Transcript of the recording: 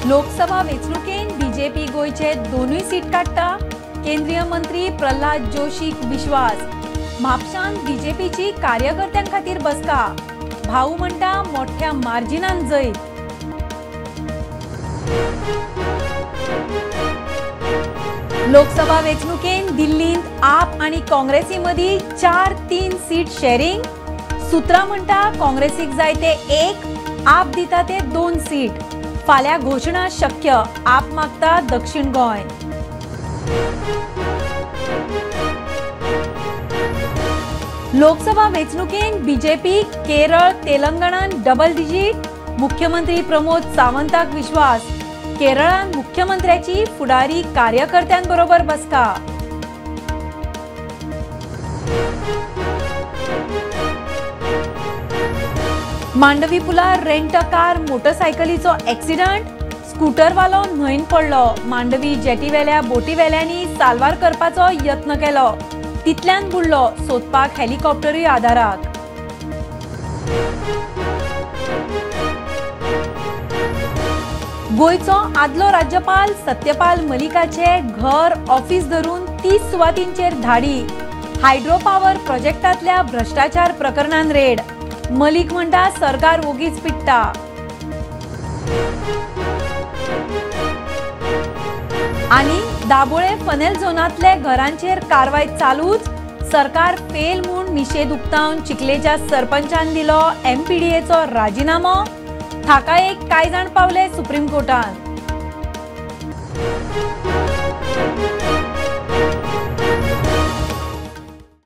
लोकसभा वेंचणुकेन बीजेपी गोयचे दोनूय सीट काडटा। केंद्रीय मंत्री प्रल्हाद जोशीक विश्वास। म्हापशान बीजेपीची कार्यकर्त्यां खातीर बसका। भाऊ म्हणटा मोठ्या मार्जिनान जैत। लोकसभा वेंचणुकेन दिल्लींत आप आणि काँग्रेसी मदी 4-3 सीट शेअरिंग। सुत्रा म्हणटा काँग्रेसीक जाय ते 1, आप दिता ते 2 सीट। फाल्यां घोषणा शक्य, आप मागता दक्षिण गोंय। लोकसभा वेंचणुकेन बीजेपी केरळ तेलंगणान डबल डिजिट। मुख्यमंत्री प्रमोद सावंताक विश्वास। केरळान मुख्यमंत्र्याची फुडारी कार्यकर्त्यांबरोबर बसका। मांडवी पुलार रेंट अ कार मोटरसायकलीचो एक्सिडंट। स्कूटरवालो न्हंयन पडलो। मांडवी जेटीवेल्या बोटीवेल्यांनी साल्वार करपाचो यत्न केलो, तितल्यान बुडलो। सोदपाक हेलिकॉप्टरूय आदाराक। गोयचो आदलो राज्यपाल सत्यपाल मलिकाचे घर ऑफिस धरून 30 सुवातींचेर धाडी। हायड्रो पॉवर प्रोजेक्टांतल्या भ्रष्टाचार प्रकरणान रेड। मलिक म्हणटा सरकार ओगीच पिट्टा। आणि दाबोळे फनेल झोनांतले घरांचेर कारवाय चालूच। सरकार फेल म्हूण निशेध उक्तावन चिखलेच्या सरपंचान दिलो MPDAचो राजीनामो। थाकायेक कांय जाण पावले सुप्रीम कोर्टान।